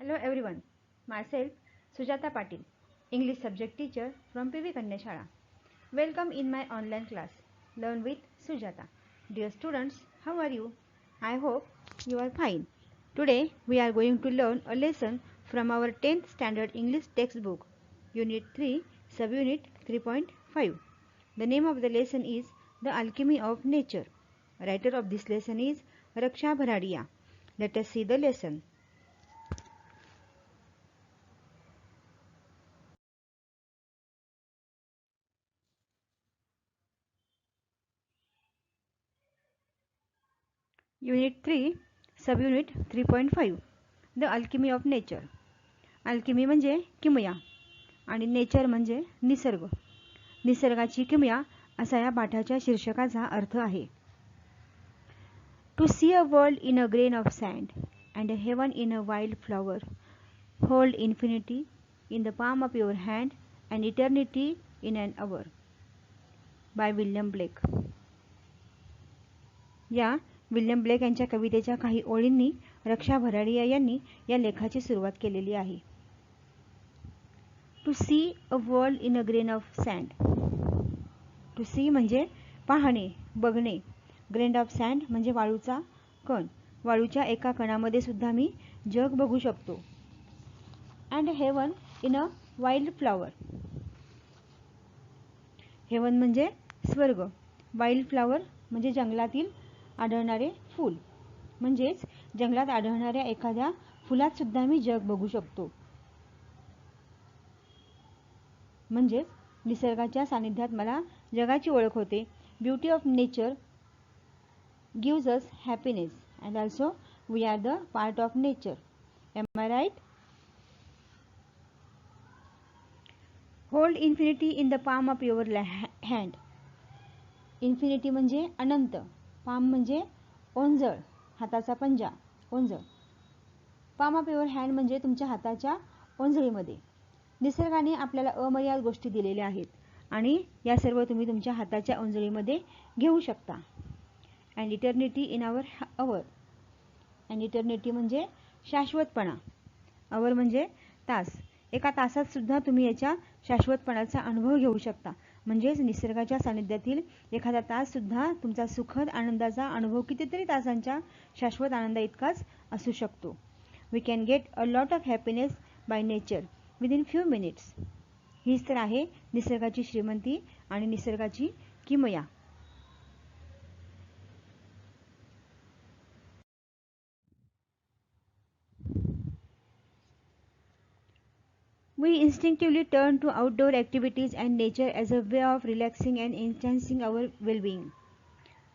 Hello everyone, myself Sujata Patil, English subject teacher from PV Kanya Shala. Welcome in my online class, Learn with Sujata. Dear students, how are you? I hope you are fine. Today we are going to learn a lesson from our 10th standard English textbook, Unit 3, Subunit 3.5. The name of the lesson is The Alchemy of Nature. Writer of this lesson is Raksha Bharadia. Let us see the lesson. Unit 3, Subunit 3.5 The Alchemy of Nature. Alchemy म्हणजे किमया आणि nature म्हणजे निसर्ग. निसर्गाची किमया असा या पाठाच्या शीर्षकाचा अर्थ आहे. To see a world in a grain of sand and a heaven in a wild flower, hold infinity in the palm of your hand and eternity in an hour. By William Blake. या William Blake यांच्या कवितेच्या काही ओळींनी रक्षा भराडिया यांनी या लेखाची सुरुवात केलेली आहे. To see a world in a grain of sand. To see म्हणजे पाहणे, बघणे. ग्रेन ऑफ सँड म्हणजे वाळूचा कण. वाळूच्या एका कणामध्ये सुद्धा मी जग बघू शकतो. And heaven in a wild flower. Heaven म्हणजे स्वर्ग. वाईल्ड फ्लॉवर म्हणजे जंगलातील आढळणारे फूल. म्हणजेच जंगलात आढळणाऱ्या एखाद्या फुलात सुद्धा मी जग बघू शकतो. म्हणजेच निसर्गाच्या सानिध्यात मला जगाची ओळख होते. Beauty of nature gives us happiness and also we are the part of nature. Am I right? Hold infinity in the palm of your hand. Infinity म्हणजे अनंत. पाम म्हणजे ओंजळ, हाताचा पंजा, ओंजळ. पाम ऑफ युअर हँड म्हणजे तुमच्या हाताच्या ओंजळीमध्ये. निसर्गाने आपल्याला अमर्याद गोष्टी दिलेल्या आहेत आणि या सर्व तुम्ही तुमच्या हाताच्या ओंजळीमध्ये घेऊ शकता. And eternity in our. And eternity म्हणजे शाश्वतपणा. अवर म्हणजे तास. एका तासात सुद्धा तुम्ही याच्या शाश्वतपणाचा अनुभव घेऊ शकता. म्हणजेच निसर्गाच्या सानिध्यातील एखादा तास सुद्धा तुमचा सुखद आनंदाचा अनुभव कितीतरी तासांच्या शाश्वत आनंदा इतकाच असू शकतो. We can get a lot of happiness by nature within few minutes. हीच तर आहे निसर्गाची श्रीमंती आणि निसर्गाची किमया. We instinctively turn to outdoor activities and nature as a way of relaxing and enhancing our well-being.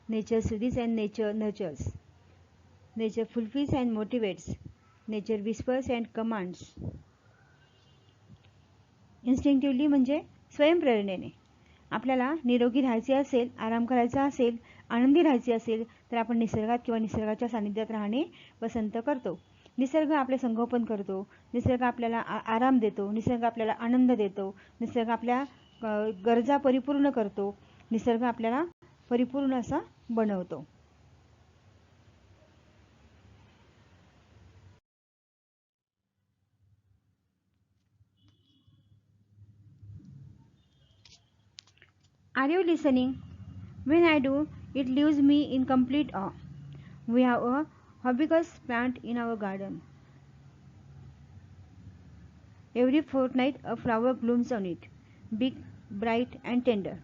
Nature soothes and nature nurtures. Nature fulfills and motivates. Nature whispers and commands. Instinctively म्हणजे स्वयंप्रेरणेने. आपल्याला निरोगी राहायचे असेल, आराम करायचा असेल, आनंदी राहायचे असेल तर आपण निसर्गात किंवा निसर्गाच्या सानिध्यात राहणे पसंत करतो. निसर्ग आपले संगोपन करतो. निसर्ग आपल्याला आराम देतो. निसर्ग आपल्याला आनंद देतो. निसर्ग आपल्या गरजा परिपूर्ण करतो. निसर्ग आपल्याला परिपूर्ण असा बनवतो. Are you listening? When I do, it leaves me in complete awe. We have a hibiscus plant in our garden. Every fortnight a flower blooms on it, big, bright and tender.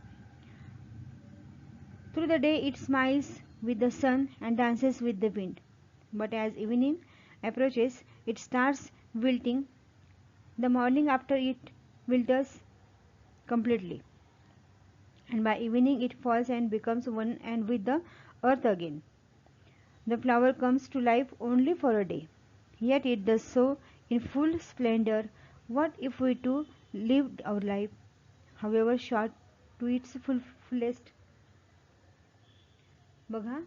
Through the day it smiles with the sun and dances with the wind. But as evening approaches, it starts wilting. The morning after it wilts completely. And by evening it falls and becomes one and with the earth again. The flower comes to life only for a day, yet it does so in full splendor. What if we too lived our life, however short, to its fullest? बघा,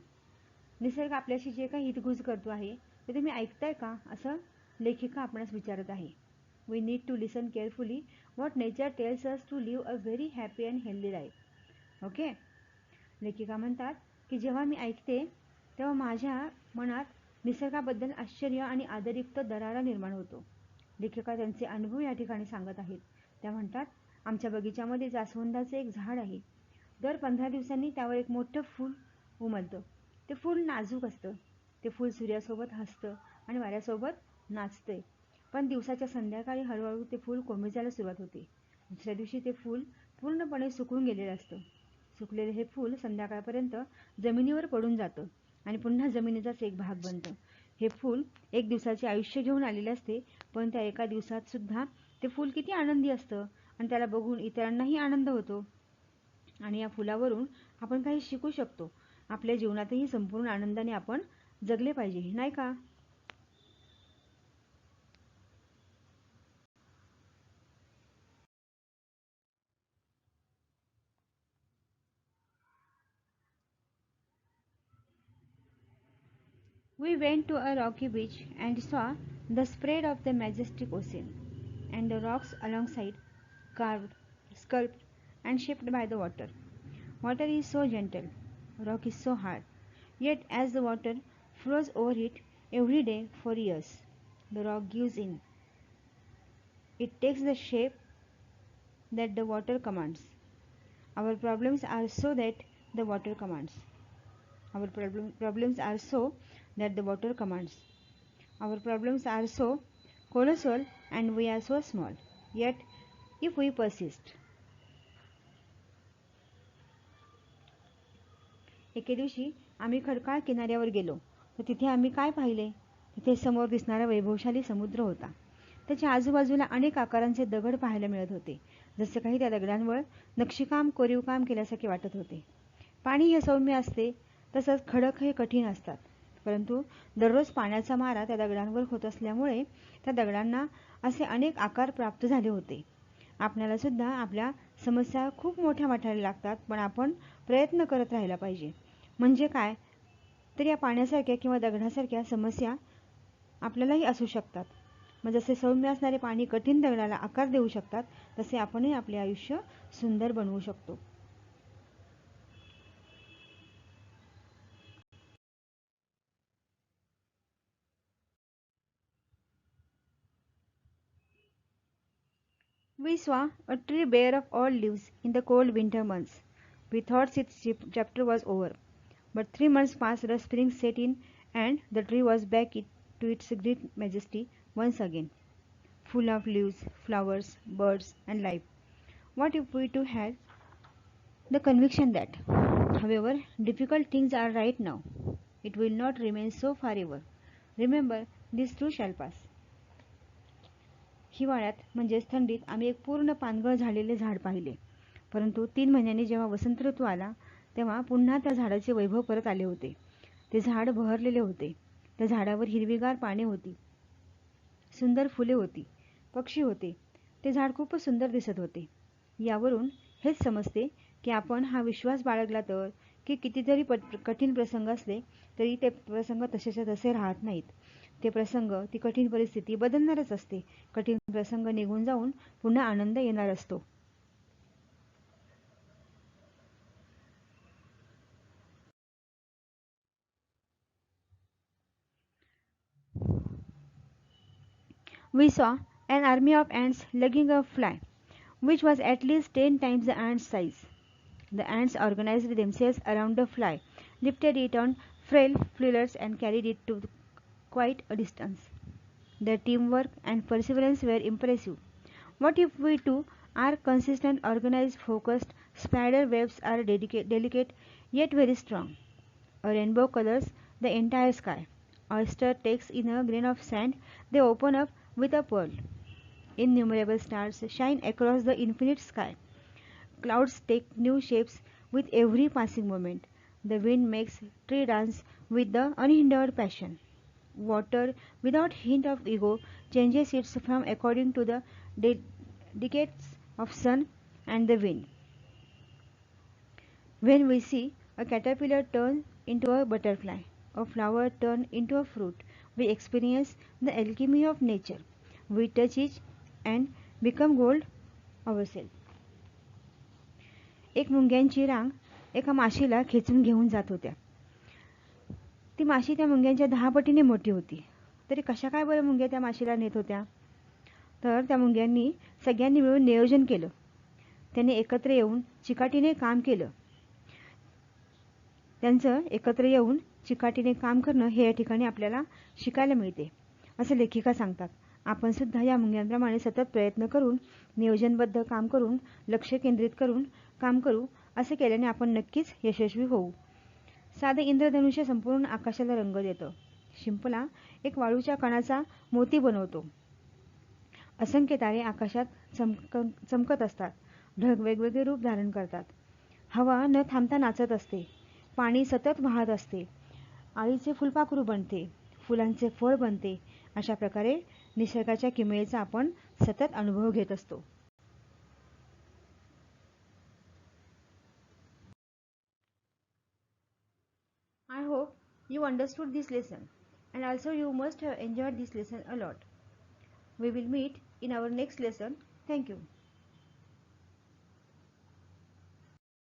निसर्ग आपल्याशी जे काही हितगुज करतो आहे ते तुम्ही ऐकताय का, असं लेखिका आपणास विचारत आहे. We need to listen carefully what nature tells us to live a very happy and healthy life. Okay. लेखिका म्हणतात की जेव्हा मी ऐकते तेव्हा माझ्या मनात निसर्गाबद्दल आश्चर्य आणि आदरयुक्त दरारा निर्माण होतो. लेखिका त्यांचे अनुभव या ठिकाणी सांगत आहेत. त्या म्हणतात, आमच्या बगीच्यामध्ये जास्वंदाचे एक झाड आहे. दर 15 दिवसांनी त्यावर एक मोठं फूल उमलतं. ते फूल नाजूक असतं. ते फूल सूर्यासोबत हसतं आणि वाऱ्यासोबत नाचते. पण दिवसाच्या संध्याकाळी हळूहळू ते फूल कोमेजायला सुरुवात होते. दुसऱ्या दिवशी ते फूल पूर्णपणे सुकून गेलेलं असतं. सुकलेले हे फूल संध्याकाळपर्यंत जमिनीवर पडून जातं आणि पुन्हा जमिनीचाच एक भाग बनतं. हे फूल एक दिवसाचे आयुष्य घेऊन आलेले असते, पण त्या एका दिवसात सुद्धा ते फूल किती आनंदी असतं आणि त्याला बघून इतरांनाही आनंद होतो. आणि या फुलावरून आपण काही शिकू शकतो. आपल्या जीवनातही संपूर्ण आनंदाने आपण जगले पाहिजे, नाही का? We went to a rocky beach and saw the spread of the majestic ocean, and the rocks alongside, carved, sculpted, and shaped by the water. Water is so gentle, rock is so hard, yet as the water flows over it every day for years, the rock gives in. It takes the shape that the water commands. Our problems are so that the water commands. Our problems are so that the water commands. Our problems are so colossal and we are so small. Yet, if we persist. एके दिवशी आम्ही खडकाळ किनाऱ्यावर गेलो, तर तिथे आम्ही काय पाहिले? तिथे समोर दिसणारा वैभवशाली समुद्र होता. त्याच्या आजूबाजूला अनेक आकारांचे दगड पाहायला मिळत होते. जसे काही त्या दगडांवर नक्षीकाम कोरीवकाम केल्यासारखे वाटत होते. पाणी हे सौम्य असते, तसंच खडक हे कठीण असतात. परंतु दररोज पाण्याचा मारा त्या दगडांवर होत असल्यामुळे त्या दगडांना असे अनेक आकार प्राप्त झाले होते. आपल्याला सुद्धा आपल्या समस्या खूप मोठ्या वाटायला लागतात, पण आपण प्रयत्न करत राहायला पाहिजे. म्हणजे काय तर या पाण्यासारख्या किंवा दगडासारख्या समस्या आपल्यालाही असू शकतात. मग जसे सौम्य असणारे पाणी कठीण दगडाला आकार देऊ शकतात, तसे आपणही आपले आयुष्य सुंदर बनवू शकतो. We saw a tree bare of all leaves in the cold winter months. We thought its chapter was over. But 3 months passed, the spring set in, and the tree was back to its great majesty once again, full of leaves, flowers, birds, and life. What if we too had the conviction that, however difficult things are right now, it will not remain so forever. Remember, this too shall pass. हिवाळ्यात म्हणजेच थंडीत आम्ही एक पूर्ण पानगळ झालेले झाड पाहिले. परंतु 3 महिन्यांनी जेव्हा वसंत ऋतू आला, तेव्हा पुन्हा त्या झाडाचे वैभव परत आले होते. ते झाड बहरलेले होते. त्या झाडावर हिरवीगार पाने होती, सुंदर फुले होती, पक्षी होते. ते झाड खूपच सुंदर दिसत होते. यावरून हेच समजते की आपण हा विश्वास बाळगला तर की कितीतरी कठीण प्रसंग असले तरी ते प्रसंग तसेच्या तसे राहत नाहीत. ते प्रसंग, ती कठीण परिस्थिती बदलणारच असते. कठीण प्रसंग निघून जाऊन पुन्हा आनंद येणार असतो. We saw an army of ants lugging a fly, which was at least 10 times the ant's size. The ants organized themselves around the fly, lifted it on frail feelers and carried it to quite a distance. Their teamwork and perseverance were impressive. What if we too are consistent, organized, focused? Spider webs are delicate yet very strong. A rainbow colors the entire sky. Oyster takes in a grain of sand, they open up with a pearl. Innumerable stars shine across the infinite sky. Clouds take new shapes with every passing moment. The wind makes tree dance with the unhindered passion. Water, without hint of ego, changes its form according to the decades of sun and the wind. When we see a caterpillar turn into a butterfly, a flower turn into a fruit, we experience the alchemy of nature. We touch it and become gold ourselves. एक मुंग्यांची रांग एका माशीला खेचून घेऊन जात होत्या. ती माशी त्या मुंग्यांच्या 10 पटीने मोठी होती. तरी कशा काय बरं मुंग्या त्या माशीला नेत होत्या? तर त्या मुंग्यांनी सगळ्यांनी मिळून नियोजन केलं. त्यांनी एकत्र येऊन चिकाटीने काम केलं. त्यांचं एकत्र येऊन चिकाटीने काम करणं हे या ठिकाणी आपल्याला शिकायला मिळते, असं लेखिका सांगतात. आपण सुद्धा या मुंग्यांप्रमाणे सतत प्रयत्न करून, नियोजनबद्ध काम करून, लक्ष केंद्रित करून काम करू. असे केल्याने आपण नक्कीच यशस्वी होऊ. साधे इंद्रधनुष्य संपूर्ण आकाशाला रंग देतं. शिंपला एक वाळूच्या कणाचा मोती बनवतो. असंख्य तारे आकाशात चमकत असतात. ढग वेगवेगळे रूप धारण करतात. हवा न थांबता नाचत असते. पाणी सतत वाहत असते. आळीचे फुलपाखरू बनते. फुलांचे फळ बनते. अशा प्रकारे निसर्गाच्या किमयेचा आपण सतत अनुभव घेत असतो. I hope you understood this lesson, and also you must have enjoyed this lesson a lot. We will meet in our next lesson. Thank you.